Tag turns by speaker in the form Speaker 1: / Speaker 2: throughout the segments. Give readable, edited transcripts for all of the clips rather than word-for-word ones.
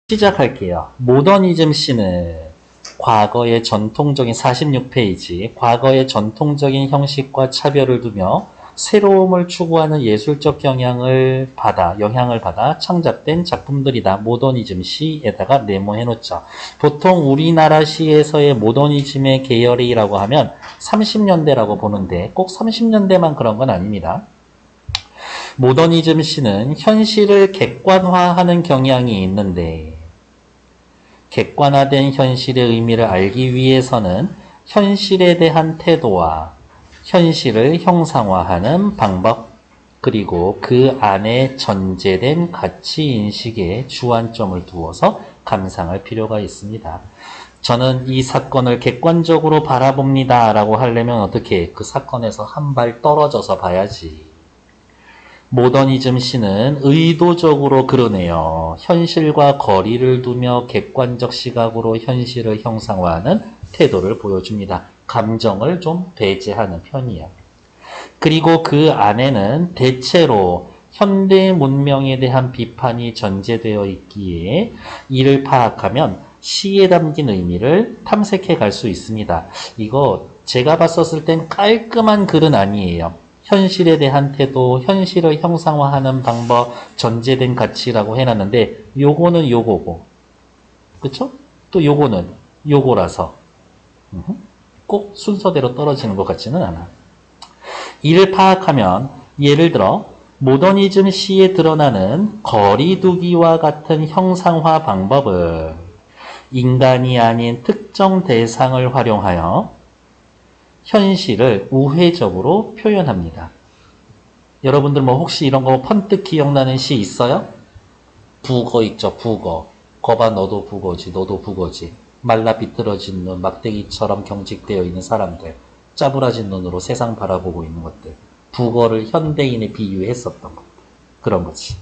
Speaker 1: 시작할게요. 모더니즘 시는 과거의 전통적인 46페이지, 과거의 전통적인 형식과 차별을 두며 새로움을 추구하는 예술적 영향을 받아 창작된 작품들이다. 모더니즘 시에다가 네모해 놓죠. 보통 우리나라 시에서의 모더니즘의 계열이라고 하면 30년대라고 보는데 꼭 30년대만 그런 건 아닙니다. 모더니즘 시는 현실을 객관화하는 경향이 있는데 객관화된 현실의 의미를 알기 위해서는 현실에 대한 태도와 현실을 형상화하는 방법 그리고 그 안에 전제된 가치인식에 주안점을 두어서 감상할 필요가 있습니다. 저는 이 사건을 객관적으로 바라봅니다 라고 하려면 어떻게 그 사건에서 한 발 떨어져서 봐야지. 모더니즘 시는 의도적으로 그러네요. 현실과 거리를 두며 객관적 시각으로 현실을 형상화하는 태도를 보여줍니다. 감정을 좀 배제하는 편이에요. 그리고 그 안에는 대체로 현대 문명에 대한 비판이 전제되어 있기에 이를 파악하면 시에 담긴 의미를 탐색해 갈 수 있습니다. 이거 제가 봤었을 땐 깔끔한 글은 아니에요. 현실에 대한 태도, 현실을 형상화하는 방법, 전제된 가치라고 해놨는데 요거는 요거고 그쵸? 또 요거는 요거라서 꼭 순서대로 떨어지는 것 같지는 않아. 이를 파악하면 예를 들어 모더니즘 시에 드러나는 거리두기와 같은 형상화 방법을 인간이 아닌 특정 대상을 활용하여 현실을 우회적으로 표현합니다. 여러분들 뭐 혹시 이런 거 펀뜩 기억나는 시 있어요? 북어 있죠, 북어. 거봐 너도 북어지, 너도 북어지. 말라 비틀어진 눈, 막대기처럼 경직되어 있는 사람들. 짜부라진 눈으로 세상 바라보고 있는 것들. 북어를 현대인에 비유했었던 것. 그런 거지.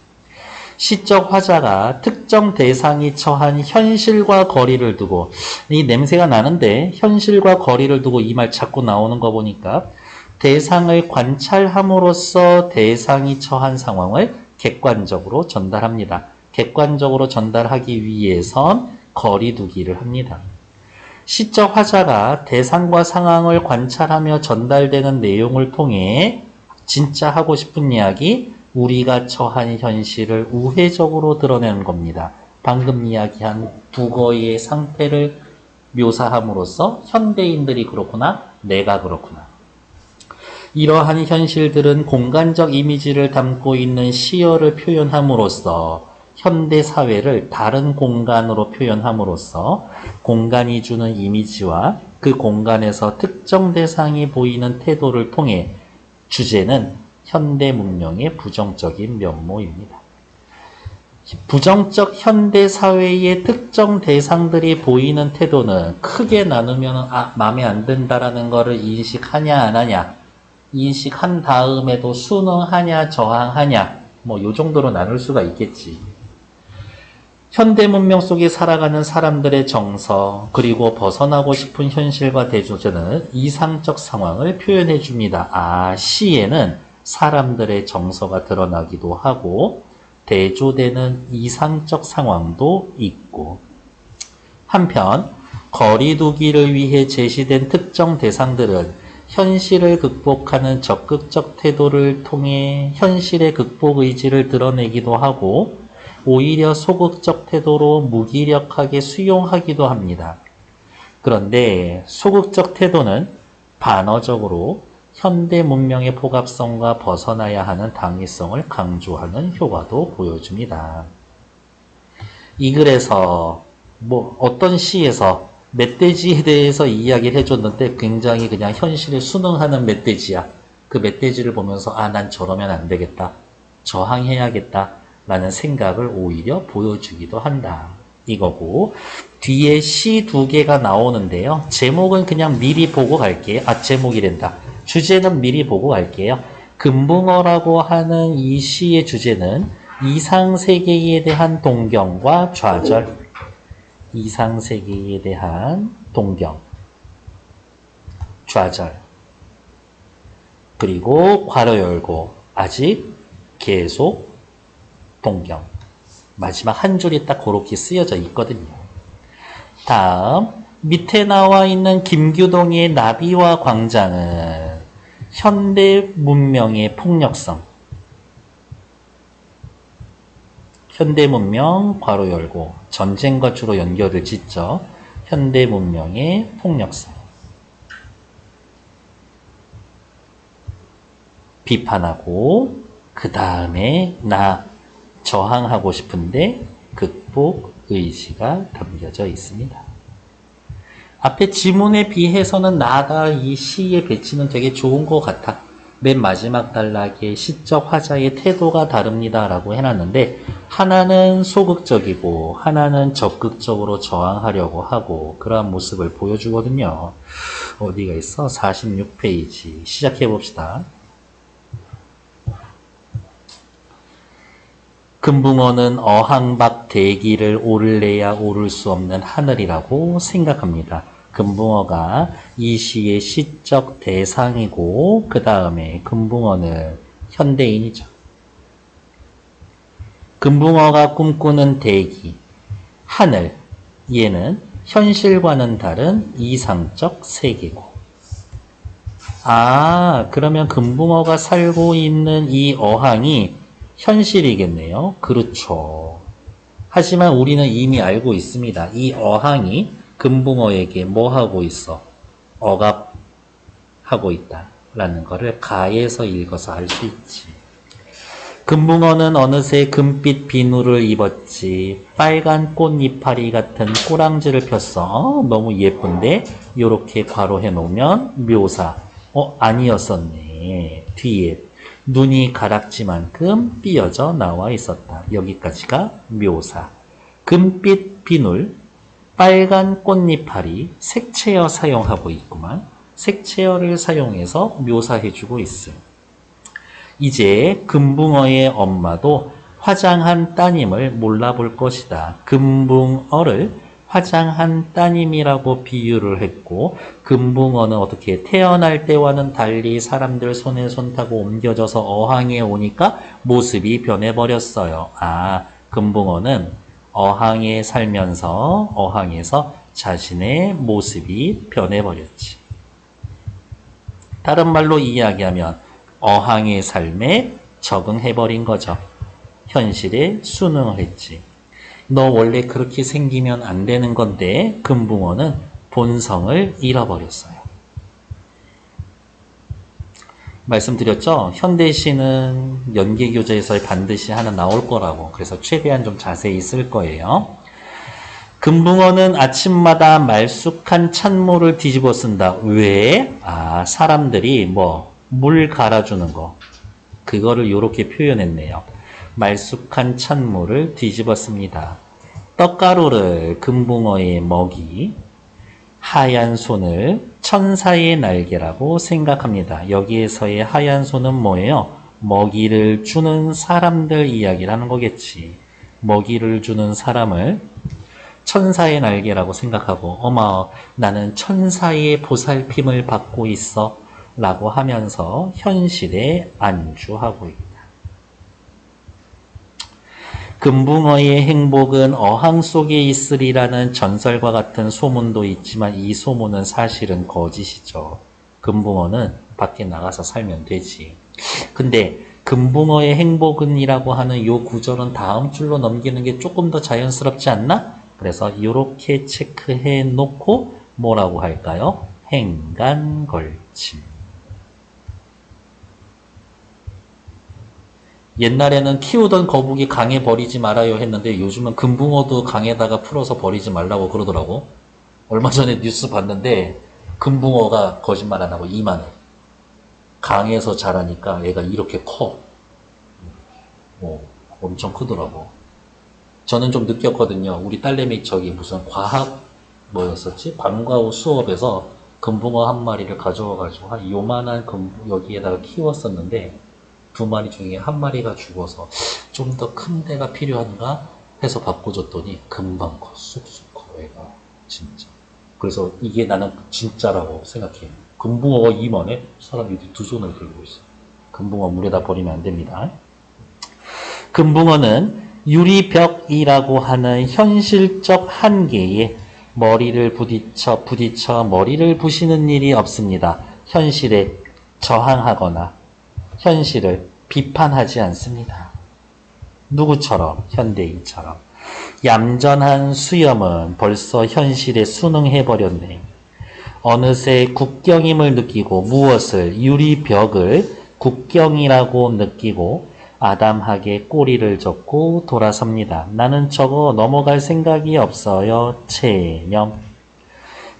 Speaker 1: 시적 화자가 특정 대상이 처한 현실과 거리를 두고 이 냄새가 나는데 현실과 거리를 두고 이 말 자꾸 나오는 거 보니까 대상을 관찰함으로써 대상이 처한 상황을 객관적으로 전달합니다. 객관적으로 전달하기 위해선 거리두기를 합니다. 시적 화자가 대상과 상황을 관찰하며 전달되는 내용을 통해 진짜 하고 싶은 이야기, 우리가 처한 현실을 우회적으로 드러내는 겁니다. 방금 이야기한 북어의 상태를 묘사함으로써 현대인들이 그렇구나, 내가 그렇구나. 이러한 현실들은 공간적 이미지를 담고 있는 시어를 표현함으로써 현대 사회를 다른 공간으로 표현함으로써 공간이 주는 이미지와 그 공간에서 특정 대상이 보이는 태도를 통해 주제는 현대 문명의 부정적인 면모입니다. 부정적 현대 사회의 특정 대상들이 보이는 태도는 크게 나누면 마음에 안 든다라는 것을 인식하냐 안 하냐, 인식한 다음에도 순응하냐 저항하냐, 뭐 요 정도로 나눌 수가 있겠지. 현대 문명 속에 살아가는 사람들의 정서, 그리고 벗어나고 싶은 현실과 대조되는 이상적 상황을 표현해 줍니다. 시에는 사람들의 정서가 드러나기도 하고 대조되는 이상적 상황도 있고, 한편 거리두기를 위해 제시된 특정 대상들은 현실을 극복하는 적극적 태도를 통해 현실의 극복 의지를 드러내기도 하고 오히려 소극적 태도로 무기력하게 수용하기도 합니다. 그런데 소극적 태도는 반어적으로 현대 문명의 포갑성과 벗어나야 하는 당위성을 강조하는 효과도 보여줍니다. 이 글에서 뭐 어떤 시에서 멧돼지에 대해서 이야기를 해줬는데 굉장히 그냥 현실에 순응하는 멧돼지야. 그 멧돼지를 보면서 난 저러면 안 되겠다. 저항해야겠다. 라는 생각을 오히려 보여주기도 한다. 이거고, 뒤에 시 두 개가 나오는데요. 제목은 그냥 미리 보고 갈게요. 제목이란다. 주제는 미리 보고 갈게요. 금붕어라고 하는 이 시의 주제는 이상세계에 대한 동경과 좌절. 이상세계에 대한 동경, 좌절. 그리고 괄호 열고, 아직, 계속, 동경. 마지막 한 줄이 딱 그렇게 쓰여져 있거든요. 다음 밑에 나와 있는 김규동의 나비와 광장은 현대 문명의 폭력성. 현대 문명 괄호 열고 전쟁과 주로 연결을 짓죠. 현대 문명의 폭력성. 비판하고 그 다음에 나 저항하고 싶은데 극복 의지가 담겨져 있습니다. 앞에 지문에 비해서는 나가 이 시의 배치는 되게 좋은 것 같아. 맨 마지막 단락에 시적 화자의 태도가 다릅니다 라고 해놨는데 하나는 소극적이고 하나는 적극적으로 저항하려고 하고 그러한 모습을 보여주거든요. 어디가 있어? 46페이지 시작해 봅시다. 금붕어는 어항밖 대기를 오를래야 오를 수 없는 하늘이라고 생각합니다. 금붕어가 이 시의 시적 대상이고 그 다음에 금붕어는 현대인이죠. 금붕어가 꿈꾸는 대기, 하늘, 얘는 현실과는 다른 이상적 세계고. 그러면 금붕어가 살고 있는 이 어항이 현실이겠네요. 그렇죠. 하지만 우리는 이미 알고 있습니다. 이 어항이 금붕어에게 뭐 하고 있어? 억압하고 있다. 라는 거를 가에서 읽어서 알 수 있지. 금붕어는 어느새 금빛 비누를 입었지. 빨간 꽃 이파리 같은 꼬랑지를 폈어. 너무 예쁜데? 요렇게 괄호해 놓으면 묘사. 아니었었네. 뒤에 눈이 가락지만큼 삐어져 나와 있었다. 여기까지가 묘사. 금빛 비눌, 빨간 꽃잎알이 색채어 사용하고 있구만. 색채어를 사용해서 묘사해주고 있음. 이제 금붕어의 엄마도 화장한 따님을 몰라볼 것이다. 금붕어를 화장한 따님이라고 비유를 했고 금붕어는 어떻게 태어날 때와는 달리 사람들 손에 손 타고 옮겨져서 어항에 오니까 모습이 변해버렸어요. 금붕어는 어항에 살면서 어항에서 자신의 모습이 변해버렸지. 다른 말로 이야기하면 어항의 삶에 적응해버린 거죠. 현실에 순응을 했지. 너 원래 그렇게 생기면 안 되는 건데 금붕어는 본성을 잃어버렸어요. 말씀드렸죠? 현대시는 연계교재에서 반드시 하나 나올 거라고. 그래서 최대한 좀 자세히 쓸 거예요. 금붕어는 아침마다 말쑥한 찬물을 뒤집어 쓴다. 왜? 사람들이 물 갈아주는 거. 그거를 이렇게 표현했네요. 말쑥한 찬물을 뒤집었습니다. 떡가루를 금붕어의 먹이, 하얀 손을 천사의 날개라고 생각합니다. 여기에서의 하얀 손은 뭐예요? 먹이를 주는 사람들 이야기를 하는 거겠지. 먹이를 주는 사람을 천사의 날개라고 생각하고 나는 천사의 보살핌을 받고 있어 라고 하면서 현실에 안주하고 있다. 금붕어의 행복은 어항 속에 있으리라는 전설과 같은 소문도 있지만 이 소문은 사실은 거짓이죠. 금붕어는 밖에 나가서 살면 되지. 근데 금붕어의 행복은이라고 하는 이 구절은 다음 줄로 넘기는 게 조금 더 자연스럽지 않나? 그래서 이렇게 체크해 놓고 뭐라고 할까요? 행간걸침. 옛날에는 키우던 거북이 강에 버리지 말아요 했는데 요즘은 금붕어도 강에다가 풀어서 버리지 말라고 그러더라고. 얼마 전에 뉴스 봤는데 금붕어가 거짓말 안 하고 이만해. 강에서 자라니까 얘가 이렇게 커. 엄청 크더라고. 저는 좀 느꼈거든요. 우리 딸내미 무슨 과학 뭐였었지? 방과 후 수업에서 금붕어 한 마리를 가져와가지고 한 요만한 여기에다가 키웠었는데 2마리 중에 1마리가 죽어서 좀 더 큰 데가 필요한가 해서 바꿔줬더니 금방 커. 쑥쑥 커 애가 진짜. 그래서 이게 나는 진짜라고 생각해. 금붕어가 이만해? 사람이 2손을 들고 있어. 금붕어 물에다 버리면 안 됩니다. 금붕어는 유리벽이라고 하는 현실적 한계에 머리를 부딪혀 머리를 부시는 일이 없습니다. 현실에 저항하거나 현실을 비판하지 않습니다. 누구처럼? 현대인처럼. 얌전한 수염은 벌써 현실에 순응해버렸네. 어느새 국경임을 느끼고 무엇을? 유리벽을 국경이라고 느끼고 아담하게 꼬리를 젓고 돌아섭니다. 나는 저거 넘어갈 생각이 없어요. 체념.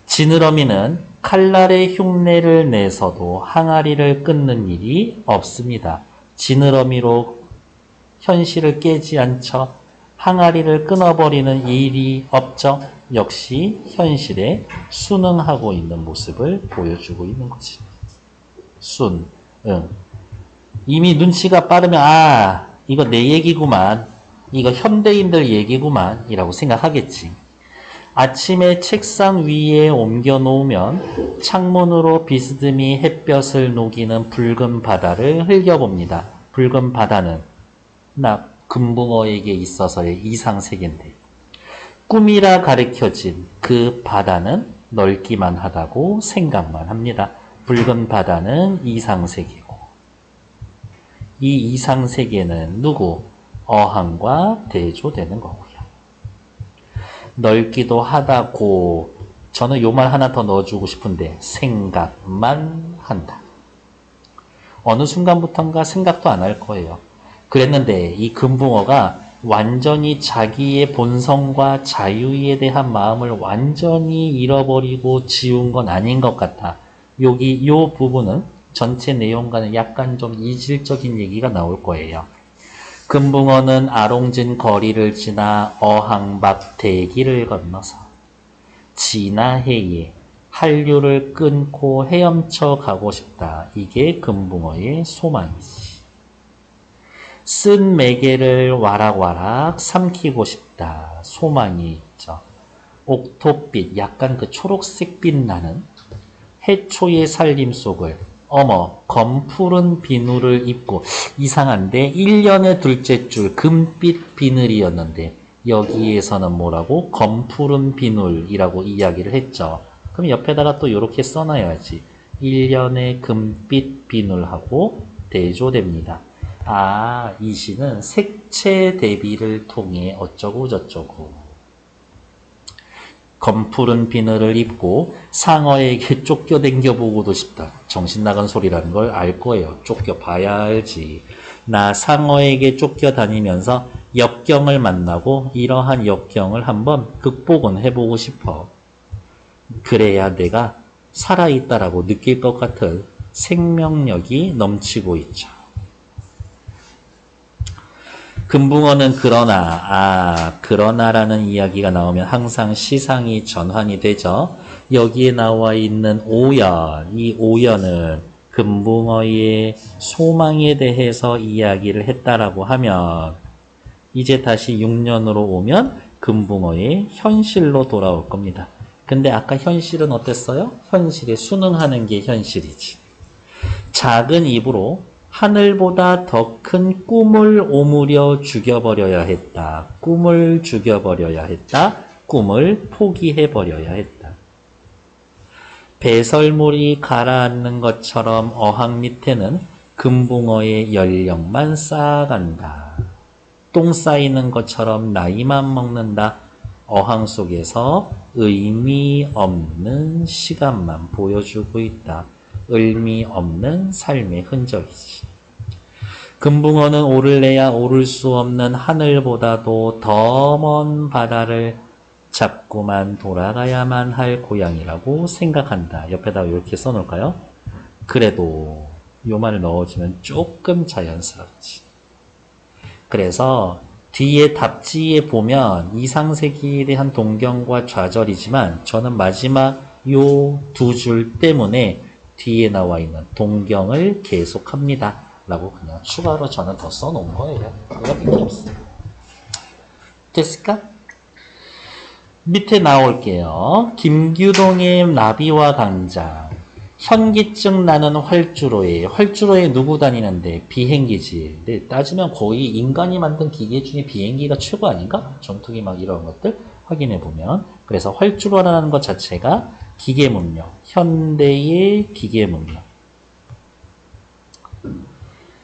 Speaker 1: 지느러미는 칼날의 흉내를 내서도 항아리를 끊는 일이 없습니다. 지느러미로 현실을 깨지 않죠. 항아리를 끊어버리는 일이 없죠. 역시 현실에 순응하고 있는 모습을 보여주고 있는 거지. 이미 눈치가 빠르면 이거 내 얘기구만. 이거 현대인들 얘기구만 이라고 생각하겠지. 아침에 책상 위에 옮겨 놓으면 창문으로 비스듬히 햇볕을 녹이는 붉은 바다를 흘려봅니다. 붉은 바다는 금붕어에게 있어서의 이상세계인데 꿈이라 가르쳐진 그 바다는 넓기만 하다고 생각만 합니다. 붉은 바다는 이상세계고 이 이상세계는 누구? 어항과 대조되는 거고요. 넓기도 하다고 저는 요 말 하나 더 넣어주고 싶은데 생각만 한다. 어느 순간부턴가 생각도 안 할 거예요. 그랬는데 이 금붕어가 완전히 자기의 본성과 자유에 대한 마음을 완전히 잃어버리고 지운 건 아닌 것 같아. 여기 요 부분은 전체 내용과는 약간 좀 이질적인 얘기가 나올 거예요. 금붕어는 아롱진 거리를 지나 어항 밖 대기를 건너서 진화해에 한류를 끊고 헤엄쳐 가고 싶다. 이게 금붕어의 소망이지. 쓴 매개를 와락와락 삼키고 싶다. 소망이 있죠. 옥토빛, 약간 그 초록색빛 나는 해초의 살림 속을 검푸른 비누를 입고 이상한데 1년의 둘째 줄 금빛 비늘이었는데 여기에서는 뭐라고? 검푸른 비늘이라고 이야기를 했죠. 그럼 옆에다가 또 이렇게 써놔야지. 1년의 금빛 비늘하고 대조됩니다. 이 시는 색채 대비를 통해 어쩌고 저쩌고 검푸른 비늘을 입고 상어에게 쫓겨댕겨 보고도 싶다. 정신 나간 소리라는 걸 알 거예요. 쫓겨봐야 알지. 나 상어에게 쫓겨다니면서 역경을 만나고 이러한 역경을 한번 극복은 해보고 싶어. 그래야 내가 살아있다라고 느낄 것 같은 생명력이 넘치고 있죠. 금붕어는 그러나라는 이야기가 나오면 항상 시상이 전환이 되죠. 여기에 나와 있는 오연, 이 오연은 금붕어의 소망에 대해서 이야기를 했다라고 하면 이제 다시 6년으로 오면 금붕어의 현실로 돌아올 겁니다. 근데 아까 현실은 어땠어요? 현실에 순응하는 게 현실이지. 작은 입으로 하늘보다 더 큰 꿈을 오므려 죽여버려야 했다. 꿈을 죽여버려야 했다. 꿈을 포기해버려야 했다. 배설물이 가라앉는 것처럼 어항 밑에는 금붕어의 연령만 쌓아간다. 똥 쌓이는 것처럼 나이만 먹는다. 어항 속에서 의미 없는 시간만 보여주고 있다. 의미 없는 삶의 흔적이지. 금붕어는 오를래야 오를 수 없는 하늘보다도 더 먼 바다를 잡고만 돌아가야만 할 고향이라고 생각한다. 옆에다 이렇게 써놓을까요? 그래도 요 말을 넣어주면 조금 자연스럽지. 그래서 뒤에 답지에 보면 이상세계에 대한 동경과 좌절이지만 저는 마지막 요 두 줄 때문에 뒤에 나와 있는 동경을 계속합니다. 라고 그냥 추가로 저는 더 써놓은 거예요. 이렇게 없어요. 됐을까? 밑에 나올게요. 김규동의 나비와 강장. 현기증 나는 활주로에, 활주로에 누구 다니는데? 비행기지. 근데 따지면 거의 인간이 만든 기계 중에 비행기가 최고 아닌가? 전투기 막 이런 것들 확인해 보면. 그래서 활주로라는 것 자체가 기계 문명, 현대의 기계 문명.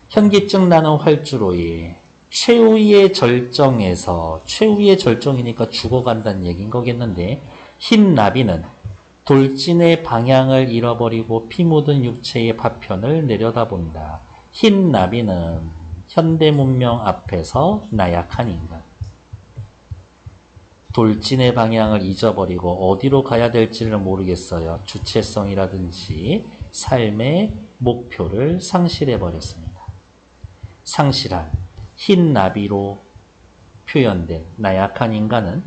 Speaker 1: 현기증 나는 활주로에 최후의 절정에서, 최후의 절정이니까 죽어간다는 얘기인 거겠는데, 흰 나비는 돌진의 방향을 잃어버리고 피 묻은 육체의 파편을 내려다본다. 흰 나비는 현대 문명 앞에서 나약한 인간. 돌진의 방향을 잊어버리고 어디로 가야 될지를 모르겠어요. 주체성이라든지 삶의 목표를 상실해버렸습니다. 상실한 흰 나비로 표현된 나약한 인간은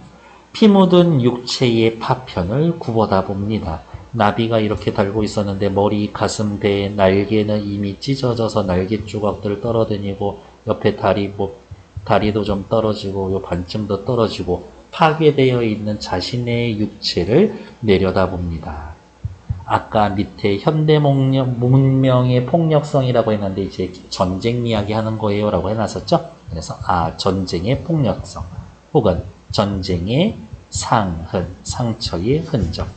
Speaker 1: 피 묻은 육체의 파편을 굽어다 봅니다. 나비가 이렇게 달고 있었는데 머리, 가슴, 배, 날개는 이미 찢어져서 날개 조각들 떨어다니고 옆에 다리도 좀 떨어지고 요 반쯤도 떨어지고 파괴되어 있는 자신의 육체를 내려다봅니다. 아까 밑에 현대 문명의 폭력성이라고 했는데 이제 전쟁 이야기 하는 거예요 라고 해놨었죠. 그래서 전쟁의 폭력성 혹은 전쟁의 상흔, 상처의 흔적.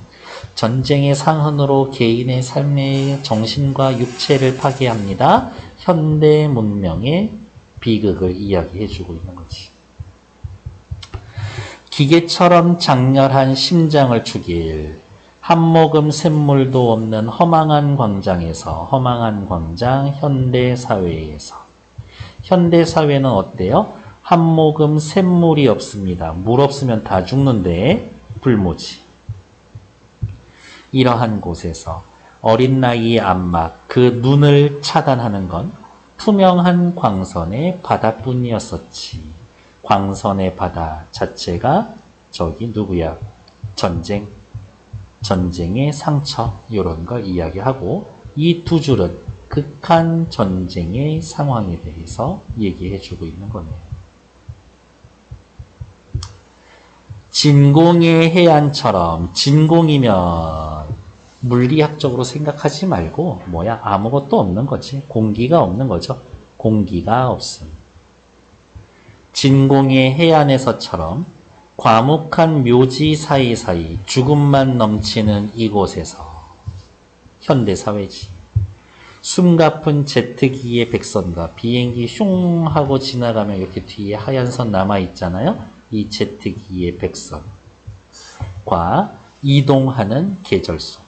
Speaker 1: 전쟁의 상흔으로 개인의 삶의 정신과 육체를 파괴합니다. 현대 문명의 비극을 이야기해주고 있는 거지. 기계처럼 장렬한 심장을 죽일 한 모금 샘물도 없는 허망한 광장에서, 허망한 광장 현대사회에서. 현대사회는 어때요? 한 모금 샘물이 없습니다. 물 없으면 다 죽는데 불모지. 이러한 곳에서 어린 나이의 안막, 그 눈을 차단하는 건 투명한 광선의 바다뿐이었었지. 광선의 바다 자체가 저기 누구야? 전쟁, 전쟁의 상처 이런 걸 이야기하고 이 두 줄은 극한 전쟁의 상황에 대해서 얘기해주고 있는 거네요. 진공의 해안처럼, 진공이면 물리학적으로 생각하지 말고 아무것도 없는 거지. 공기가 없는 거죠. 공기가 없음. 진공의 해안에서처럼 과묵한 묘지 사이사이 죽음만 넘치는 이곳에서 현대사회지. 숨가쁜 제트기의 백선과 비행기 슝 하고 지나가면 이렇게 뒤에 하얀 선 남아있잖아요. 이 제트기의 백선과 이동하는 계절속.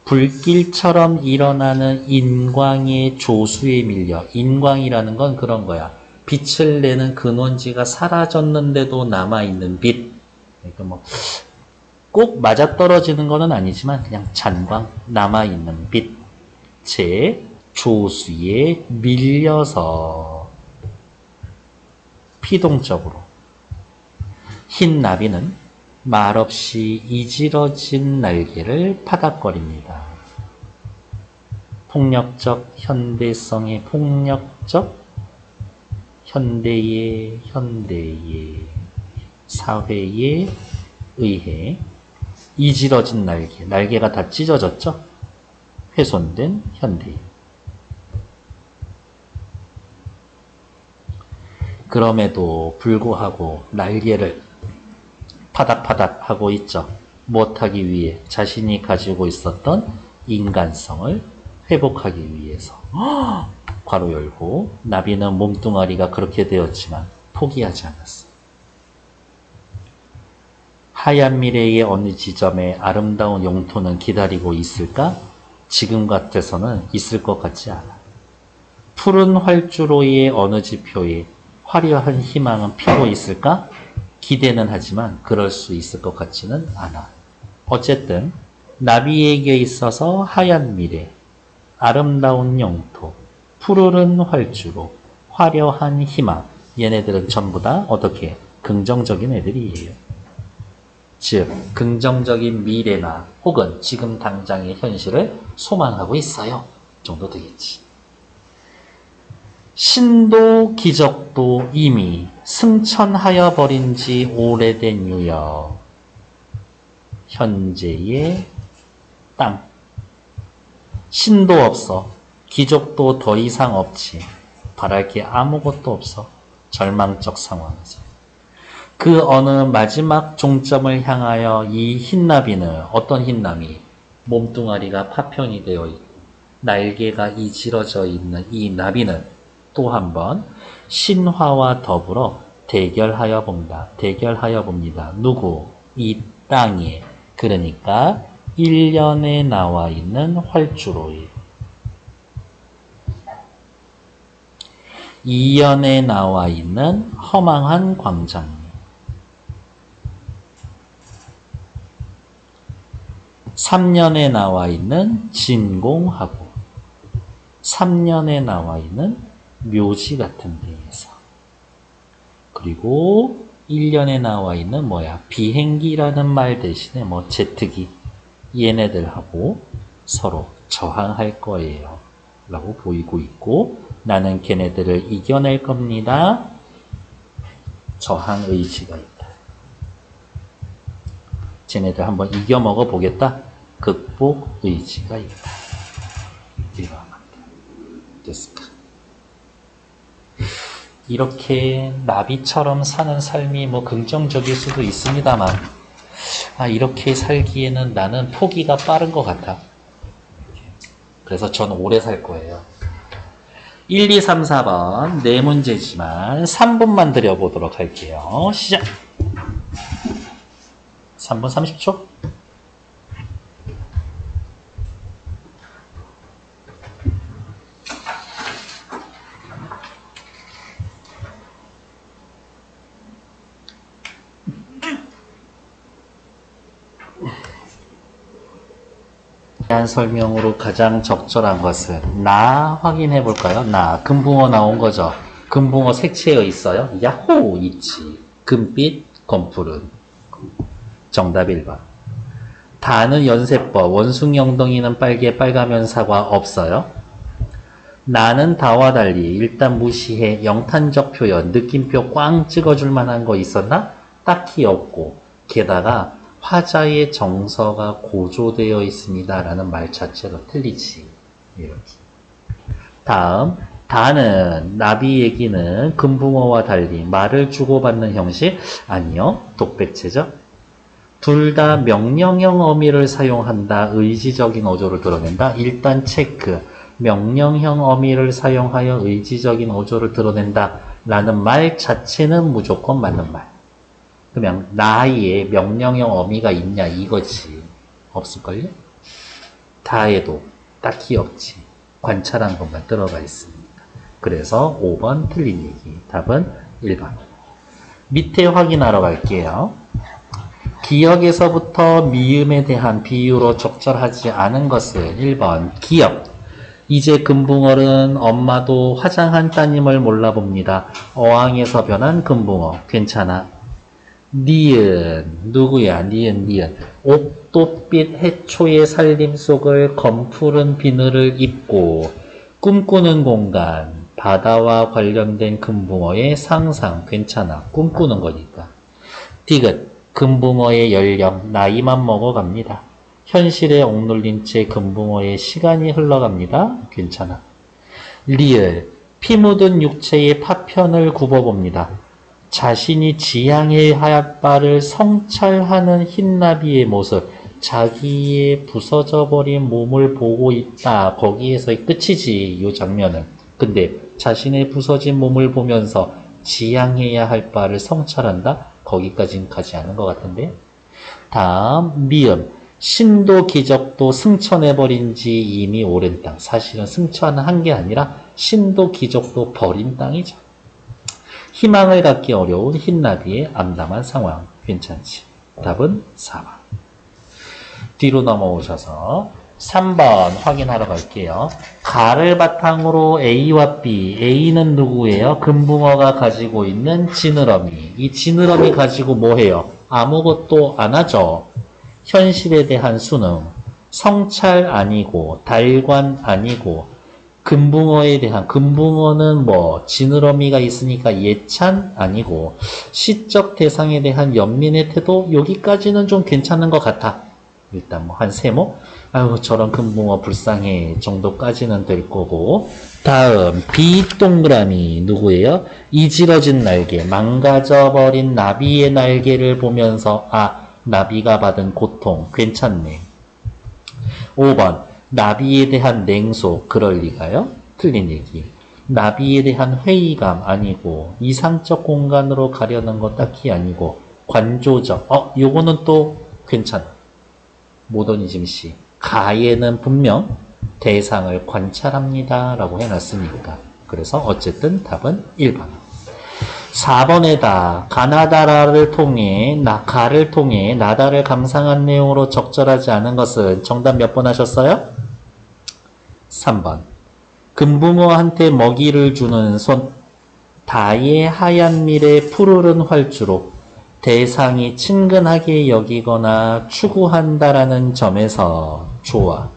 Speaker 1: 불길처럼 일어나는 인광의 조수에 밀려. 인광이라는 건 그런 거야. 빛을 내는 근원지가 사라졌는데도 남아있는 빛. 그러니까 꼭 맞아떨어지는 건 아니지만 그냥 잔광, 남아있는 빛의 조수에 밀려서 피동적으로 흰 나비는 말없이 이지러진 날개를 파닥거립니다. 폭력적 현대성의 폭력적 현대의 사회에 의해 이지러진 날개, 날개가 다 찢어졌죠? 훼손된 현대인. 그럼에도 불구하고 날개를 파닥파닥 하고 있죠. 못하기 위해 자신이 가지고 있었던 인간성을 회복하기 위해서. 괄호 열고 나비는 몸뚱아리가 그렇게 되었지만 포기하지 않았어. 하얀 미래의 어느 지점에 아름다운 영토는 기다리고 있을까? 지금 같아서는 있을 것 같지 않아. 푸른 활주로의 어느 지표에 화려한 희망은 피고 있을까? 기대는 하지만 그럴 수 있을 것 같지는 않아. 어쨌든 나비에게 있어서 하얀 미래, 아름다운 영토, 푸르른 활주로, 화려한 희망, 얘네들은 전부 다 어떻게 긍정적인 애들이에요. 즉 긍정적인 미래나 혹은 지금 당장의 현실을 소망하고 있어요 정도 되겠지. 신도 기적도 이미 승천하여 버린 지 오래된 유역. 현재의 땅, 신도 없어. 기적도 더 이상 없지. 바랄 게 아무것도 없어. 절망적 상황에서. 그 어느 마지막 종점을 향하여 이 흰나비는 어떤 흰나비? 몸뚱아리가 파편이 되어 있고 날개가 이질러져 있는 이 나비는 또 한 번 신화와 더불어 대결하여 봅니다. 누구? 이 땅에. 그러니까 1년에 나와 있는 활주로에 2년에 나와 있는 허망한 광장에 3년에 나와 있는 진공하고 3년에 나와 있는 묘지 같은 데에서 그리고 1년에 나와 있는 비행기라는 말 대신에 제트기 얘네들하고 서로 저항할 거예요 라고 보이고 있고 나는 걔네들을 이겨낼 겁니다. 저항 의지가 있다. 쟤네들 한번 이겨먹어 보겠다. 극복 의지가 있다. 됐을까? 이렇게 나비처럼 사는 삶이 긍정적일 수도 있습니다만 이렇게 살기에는 나는 포기가 빠른 것 같아. 그래서 전 오래 살 거예요. 1, 2, 3, 4번 네 문제지만 3분만 드려보도록 할게요. 시작! 3분 30초? 대한 설명으로 가장 적절한 것은 나 확인해 볼까요? 나 금붕어 나온 거죠. 금붕어 색채에 있어요? 야호 있지. 금빛 검푸른 정답 1번. 다는 연세법 원숭이 엉덩이는 빨개 빨가면 사과 없어요. 나는 다와 달리 일단 무시해 영탄적 표현 느낌표 꽝 찍어줄 만한 거 있었나? 딱히 없고 게다가 화자의 정서가 고조되어 있습니다. 라는 말 자체가 틀리지. 이렇게. 다음, 다는 나비 얘기는 금붕어와 달리 말을 주고받는 형식? 아니요. 독백체죠. 둘 다 명령형 어미를 사용한다. 의지적인 어조를 드러낸다. 일단 체크. 명령형 어미를 사용하여 의지적인 어조를 드러낸다. 라는 말 자체는 무조건 맞는 말. 그러면 나에 명령형 어미가 있냐 이거지. 없을걸요? 다에도 딱히 없지. 관찰한 것만 들어가 있습니다. 그래서 5번 틀린 얘기. 답은 1번. 밑에 확인하러 갈게요. 기역에서부터 미음에 대한 비유로 적절하지 않은 것은 1번 기역. 이제 금붕어는 엄마도 화장한 따님을 몰라봅니다. 어항에서 변한 금붕어. 괜찮아. 니은 누구야? 니은 옥도빛 해초의 살림 속을 검푸른 비늘을 입고 꿈꾸는 공간 바다와 관련된 금붕어의 상상 괜찮아 꿈꾸는 거니까. 디귿 금붕어의 연령 나이만 먹어갑니다. 현실에 억눌린 채 금붕어의 시간이 흘러갑니다. 괜찮아. 리을 피 묻은 육체의 파편을 굽어봅니다. 자신이 지향해야 할 바를 성찰하는 흰나비의 모습, 자기의 부서져 버린 몸을 보고 있다. 거기에서의 끝이지, 이 장면은. 근데 자신의 부서진 몸을 보면서 지향해야 할 바를 성찰한다? 거기까지는 가지 않은 것 같은데. 다음, 미음. 신도 기적도 승천해버린 지 이미 오랜 땅. 사실은 승천한 게 아니라 신도 기적도 버린 땅이죠. 희망을 갖기 어려운 흰나비의 암담한 상황. 괜찮지? 답은 4번. 뒤로 넘어오셔서 3번 확인하러 갈게요. 가를 바탕으로 A와 B. A는 누구예요? 금붕어가 가지고 있는 지느러미. 이 지느러미 가지고 뭐 해요? 아무것도 안 하죠. 현실에 대한 수능. 성찰 아니고 달관 아니고 금붕어에 대한 금붕어는 지느러미가 있으니까 예찬 아니고 시적 대상에 대한 연민의 태도 여기까지는 좀 괜찮은 것 같아. 일단 뭐 한 세모? 아유 저런 금붕어 불쌍해 정도까지는 될 거고. 다음 B 동그라미 누구예요? 이지러진 날개, 망가져버린 나비의 날개를 보면서 아 나비가 받은 고통 괜찮네. 5번 나비에 대한 냉소 그럴 리가요? 틀린 얘기. 나비에 대한 회의감 아니고 이상적 공간으로 가려는 거 딱히 아니고 관조적 요거는 또 괜찮아. 모더니즘 씨 가에는 분명 대상을 관찰합니다 라고 해놨으니까 그래서 어쨌든 답은 1번. 4번에다 가나다라를 통해 가를 통해 나다를 감상한 내용으로 적절하지 않은 것은 정답 몇 번 하셨어요? 3번. 금붕어한테 먹이를 주는 손 다의 하얀 밀의 푸르른 활주로 대상이 친근하게 여기거나 추구한다라는 점에서 좋아.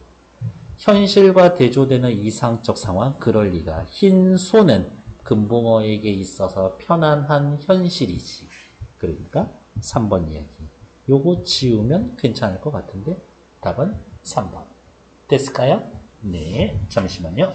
Speaker 1: 현실과 대조되는 이상적 상황 그럴 리가. 흰 소는 금붕어에게 있어서 편안한 현실이지. 그러니까 3번 이야기. 요거 지우면 괜찮을 것 같은데 답은 3번. 됐을까요? 네, 잠시만요.